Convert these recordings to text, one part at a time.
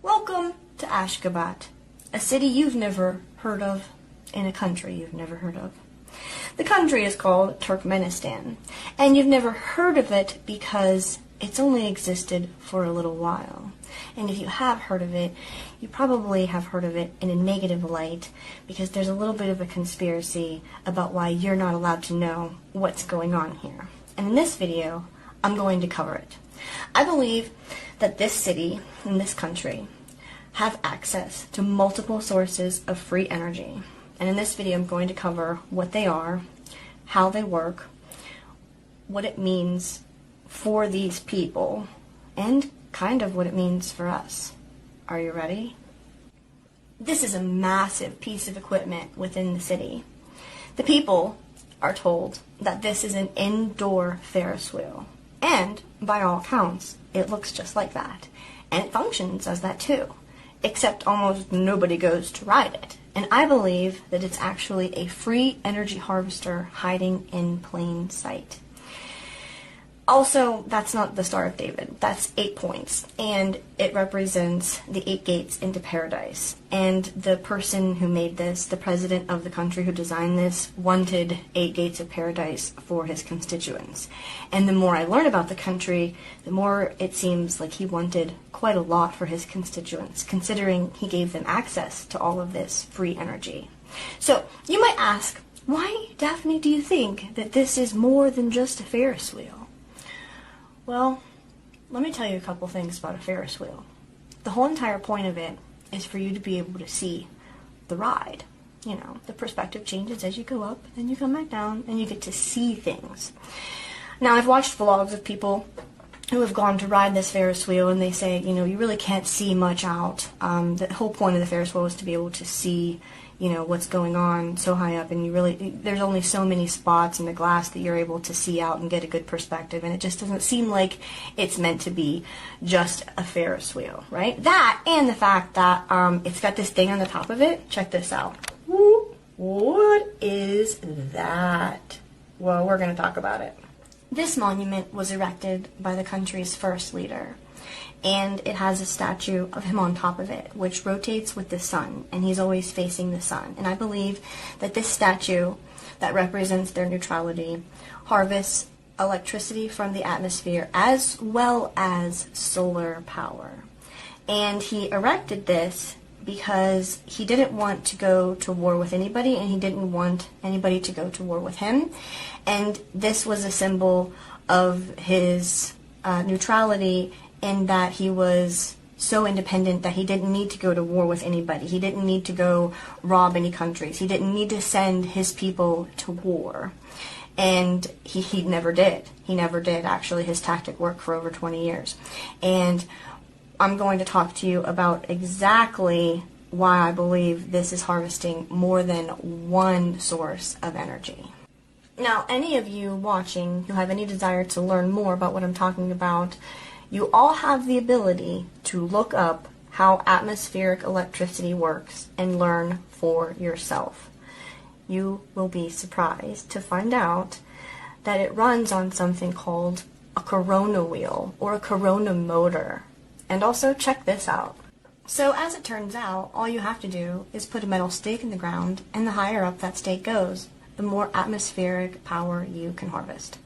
Welcome to Ashgabat, a city you've never heard of, in a country you've never heard of. The country is called Turkmenistan, and you've never heard of it because it's only existed for a little while. And if you have heard of it, you probably have heard of it in a negative light because there's a little bit of a conspiracy about why you're not allowed to know what's going on here. And in this video, I'm going to cover it. I believe that this city and this country have access to multiple sources of free energy. And in this video, I'm going to cover what they are, how they work, what it means for these people, and kind of what it means for us. Are you ready? This is a massive piece of equipment within the city. The people are told that this is an indoor Ferris wheel. And, by all accounts, it looks just like that. And it functions as that too. Except almost nobody goes to ride it. And I believe that it's actually a free energy harvester hiding in plain sight. Also, that's not the Star of David. That's 8 points. And it represents the 8 gates into paradise. And the person who made this, the president of the country who designed this, wanted 8 gates of paradise for his constituents. And the more I learn about the country, the more it seems like he wanted quite a lot for his constituents, considering he gave them access to all of this free energy. So, you might ask, why, Daphne, do you think that this is more than just a Ferris wheel? Well, let me tell you a couple things about a Ferris wheel. The whole entire point of it is for you to be able to see the ride. You know, the perspective changes as you go up, then you come back down, and you get to see things. Now, I've watched vlogs of people who have gone to ride this Ferris wheel, and they say, you know, you really can't see much out. The whole point of the Ferris wheel is to be able to see, you know, what's going on so high up, and there's only so many spots in the glass that you're able to see out and get a good perspective, and it just doesn't seem like it's meant to be just a Ferris wheel, right? That, and the fact that it's got this thing on the top of it. Check this out. What is that? Well, we're going to talk about it. This monument was erected by the country's first leader, and it has a statue of him on top of it, which rotates with the sun, and he's always facing the sun. And I believe that this statue that represents their neutrality harvests electricity from the atmosphere as well as solar power. And he erected this because he didn't want to go to war with anybody, and he didn't want anybody to go to war with him. And this was a symbol of his neutrality, in that he was so independent that he didn't need to go to war with anybody. He didn't need to go rob any countries. He didn't need to send his people to war. And he never did. He never did. Actually, his tactic worked for over 20 years. And I'm going to talk to you about exactly why I believe this is harvesting more than one source of energy. Now, any of you watching who have any desire to learn more about what I'm talking about, you all have the ability to look up how atmospheric electricity works and learn for yourself. You will be surprised to find out that it runs on something called a corona wheel or a corona motor. And also, check this out. So as it turns out, all you have to do is put a metal stake in the ground, and the higher up that stake goes, the more atmospheric power you can harvest.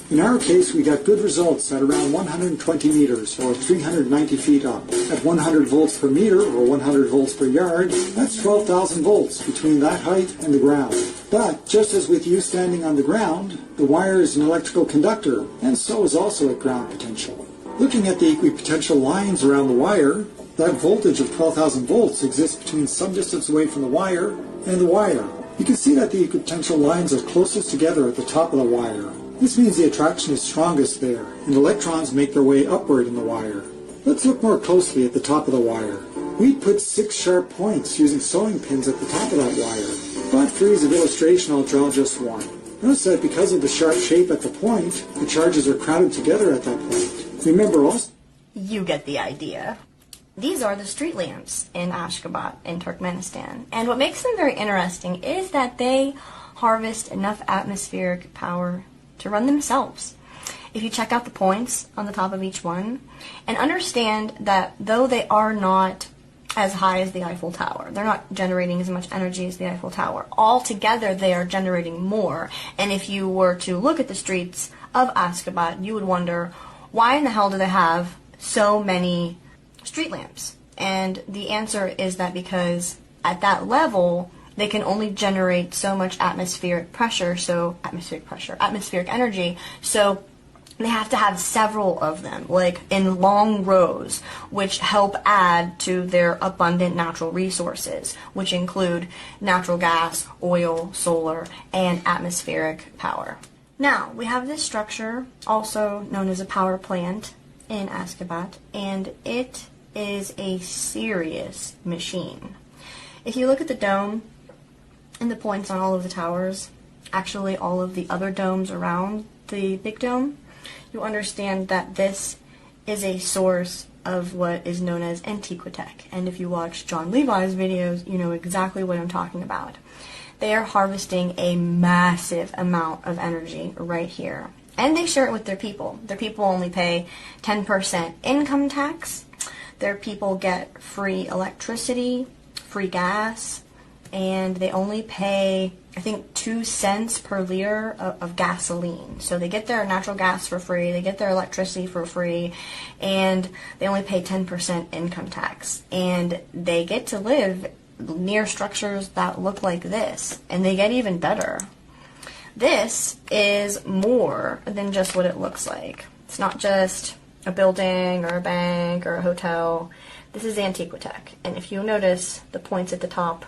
In our case, we got good results at around 120 meters, or 390 feet up. At 100 volts per meter, or 100 volts per yard, that's 12,000 volts between that height and the ground. But, just as with you standing on the ground, the wire is an electrical conductor, and so is also at ground potential. Looking at the equipotential lines around the wire, that voltage of 12,000 volts exists between some distance away from the wire and the wire. You can see that the equipotential lines are closest together at the top of the wire. This means the attraction is strongest there, and electrons make their way upward in the wire. Let's look more closely at the top of the wire. We put 6 sharp points using sewing pins at the top of that wire, but for ease of illustration I'll draw just one. Notice that because of the sharp shape at the point, the charges are crowded together at that point. Remember also... You get the idea. These are the street lamps in Ashgabat in Turkmenistan, and what makes them very interesting is that they harvest enough atmospheric power to run themselves. if you check out the points on the top of each one, and understand that though they are not as high as the Eiffel Tower, they're not generating as much energy as the Eiffel Tower. Altogether, they are generating more. And if you were to look at the streets of Ashgabat, you would wonder, why in the hell do they have so many street lamps? And the answer is that because at that level, they can only generate so much atmospheric energy, so they have to have several of them, like in long rows, which help add to their abundant natural resources, which include natural gas, oil, solar, and atmospheric power. Now, we have this structure, also known as a power plant, in Ashgabat, and it is a serious machine. If you look at the dome and the points on all of the towers, actually all of the other domes around the big dome, you understand that this is a source of what is known as Antiquitech. And if you watch John Levi's videos, you know exactly what I'm talking about. They are harvesting a massive amount of energy right here. And they share it with their people. Their people only pay 10% income tax. Their people get free electricity, free gas, and they only pay, I think, 2 cents per liter of gasoline. So they get their natural gas for free, they get their electricity for free, and they only pay 10% income tax. And they get to live near structures that look like this, and they get even better. This is more than just what it looks like. It's not just a building or a bank or a hotel. This is Antiquitech, and if you notice the points at the top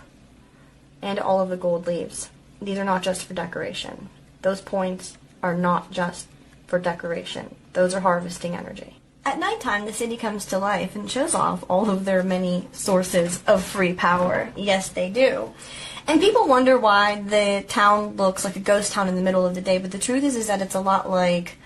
and all of the gold leaves, these are not just for decoration. Those points are not just for decoration. Those are harvesting energy. At nighttime, the city comes to life and shows off all of their many sources of free power. Yes, they do. And people wonder why the town looks like a ghost town in the middle of the day, but the truth is that it's a lot like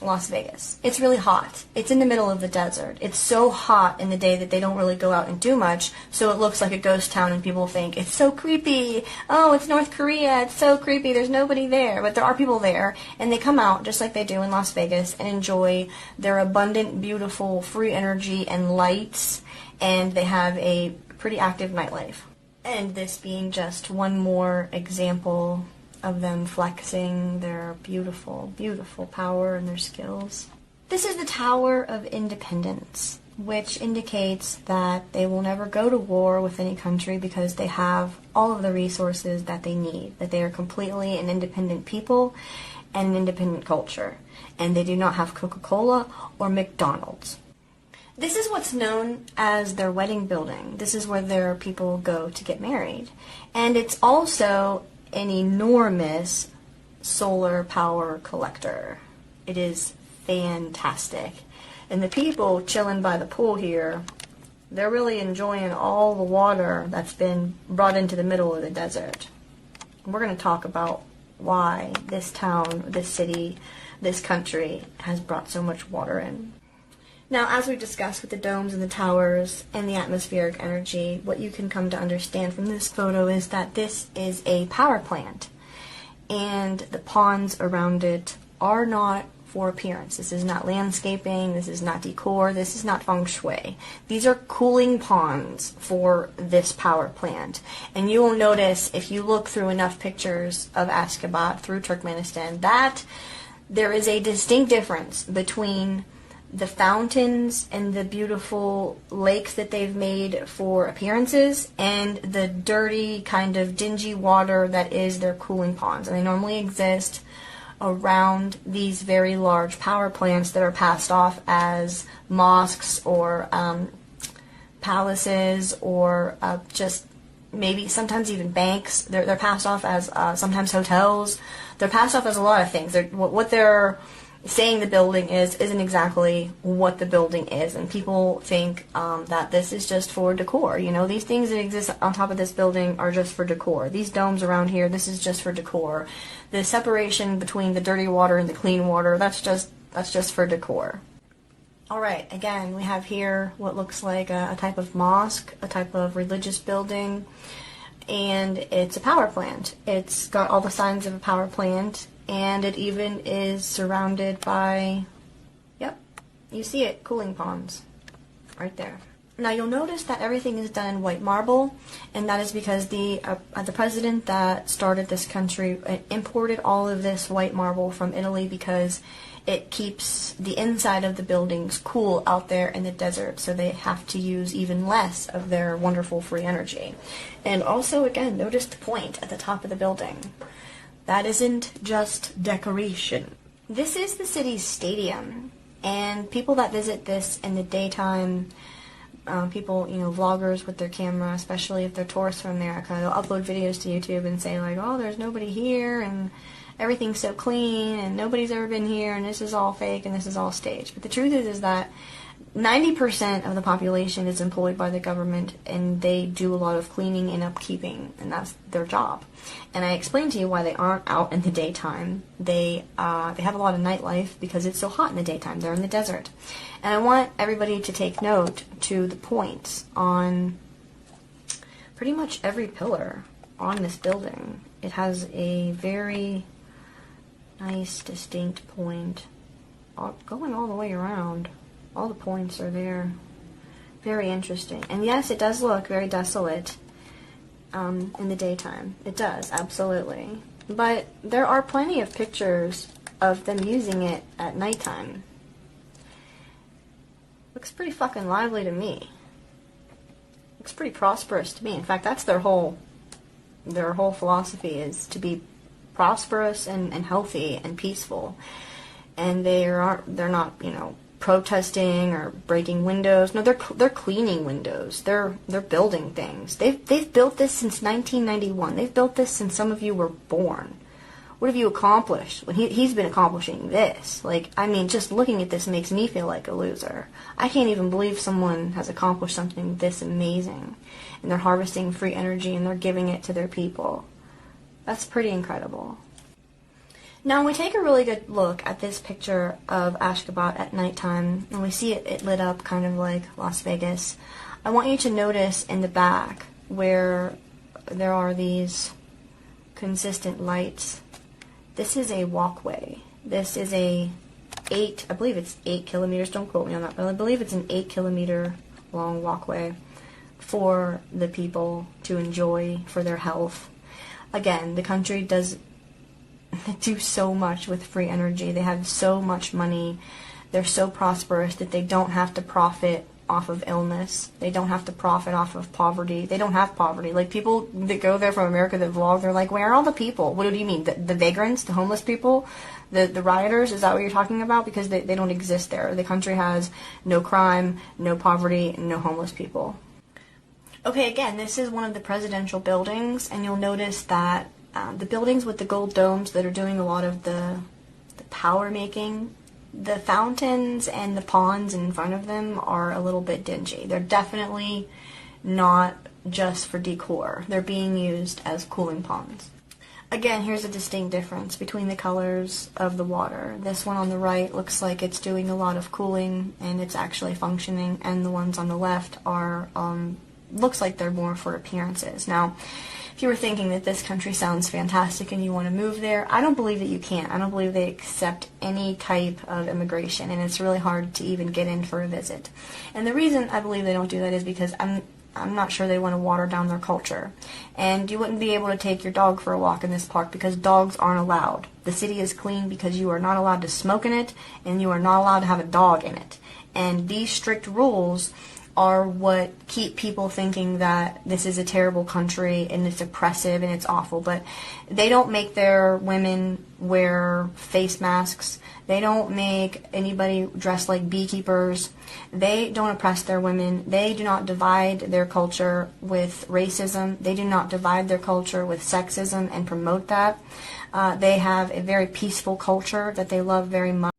Las Vegas. It's really hot. It's in the middle of the desert. It's so hot in the day that they don't really go out and do much, so it looks like a ghost town and people think, it's so creepy. Oh, it's North Korea. It's so creepy. There's nobody there. But there are people there, and they come out just like they do in Las Vegas and enjoy their abundant, beautiful, free energy and lights, and they have a pretty active nightlife. And this being just one more example of them flexing their beautiful, beautiful power and their skills. This is the Tower of Independence, which indicates that they will never go to war with any country because they have all of the resources that they need, that they are completely an independent people and an independent culture, and they do not have Coca-Cola or McDonald's. This is what's known as their wedding building. This is where their people go to get married. And it's also an enormous solar power collector. It is fantastic. And the people chilling by the pool here, they're really enjoying all the water that's been brought into the middle of the desert. We're going to talk about why this town, this city, this country has brought so much water in. Now, as we discussed with the domes and the towers and the atmospheric energy, what you can come to understand from this photo is that this is a power plant, and the ponds around it are not for appearance. This is not landscaping, this is not decor, this is not feng shui. These are cooling ponds for this power plant. And you will notice, if you look through enough pictures of Ashgabat through Turkmenistan, that there is a distinct difference between the fountains and the beautiful lakes that they've made for appearances and the dirty, kind of dingy water that is their cooling ponds. And they normally exist around these very large power plants that are passed off as mosques or palaces or just maybe sometimes even banks. They're passed off as sometimes hotels. They're passed off as a lot of things. What they're saying the building isn't exactly what the building is, and people think that this is just for decor. You know, these things that exist on top of this building are just for decor. These domes around here, this is just for decor. The separation between the dirty water and the clean water, that's just for decor. Alright, again, we have here what looks like a type of mosque, a type of religious building, and it's a power plant. It's got all the signs of a power plant, And it even is surrounded by, yep, you see it, cooling ponds, right there. Now you'll notice that everything is done in white marble, and that is because the president that started this country imported all of this white marble from Italy because it keeps the inside of the buildings cool out there in the desert, so they have to use even less of their wonderful free energy. And also, again, notice the point at the top of the building. That isn't just decoration. This is the city's stadium, and people that visit this in the daytime, people, vloggers with their camera, especially if they're tourists from America, they'll upload videos to YouTube and say like, oh, there's nobody here, and everything's so clean, and nobody's ever been here, and this is all fake, and this is all staged. But the truth is that 90% of the population is employed by the government, and they do a lot of cleaning and upkeeping, and that's their job. And I explained to you why they aren't out in the daytime. They have a lot of nightlife because it's so hot in the daytime. They're in the desert. And I want everybody to take note to the points on pretty much every pillar on this building. It has a very nice, distinct point going all the way around. All the points are there. Very interesting. And yes, it does look very desolate in the daytime. It does, absolutely. But there are plenty of pictures of them using it at nighttime. Looks pretty fucking lively to me. Looks pretty prosperous to me. In fact, that's their whole philosophy, is to be prosperous and healthy and peaceful. And they're not, protesting or breaking windows. No, they're cleaning windows. They're building things. They've built this since 1991. They've built this since some of you were born. What have you accomplished? When he's been accomplishing this. Just looking at this makes me feel like a loser. I can't even believe someone has accomplished something this amazing. And they're harvesting free energy and they're giving it to their people. That's pretty incredible. Now, when we take a really good look at this picture of Ashgabat at nighttime, and we see it lit up kind of like Las Vegas, I want you to notice in the back where there are these consistent lights. This is a walkway. This is I believe it's 8 kilometers, don't quote me on that, but I believe it's an 8 kilometer long walkway for the people to enjoy for their health. Again, the country does do so much with free energy. They have so much money. They're so prosperous that they don't have to profit off of illness. They don't have to profit off of poverty. They don't have poverty. Like, people that go there from America that vlog, they're like, where are all the people? What do you mean? The vagrants? The homeless people? The rioters? Is that what you're talking about? Because they don't exist there. The country has no crime, no poverty, no homeless people. Okay, again, this is one of the presidential buildings, and you'll notice that the buildings with the gold domes that are doing a lot of the power making, the fountains and the ponds in front of them are a little bit dingy. They're definitely not just for decor. They're being used as cooling ponds. Again, here's a distinct difference between the colors of the water. This one on the right looks like it's doing a lot of cooling and it's actually functioning, and the ones on the left are looks like they're more for appearances. Now, if you were thinking that this country sounds fantastic and you want to move there, I don't believe that you can. I don't believe they accept any type of immigration, and it's really hard to even get in for a visit. And the reason I believe they don't do that is because I'm not sure they want to water down their culture. And you wouldn't be able to take your dog for a walk in this park because dogs aren't allowed. The city is clean because you are not allowed to smoke in it, and you are not allowed to have a dog in it. And these strict rules are what keep people thinking that this is a terrible country and it's oppressive and it's awful. But they don't make their women wear face masks. They don't make anybody dress like beekeepers. They don't oppress their women. They do not divide their culture with racism. They do not divide their culture with sexism and promote that. They have a very peaceful culture that they love very much.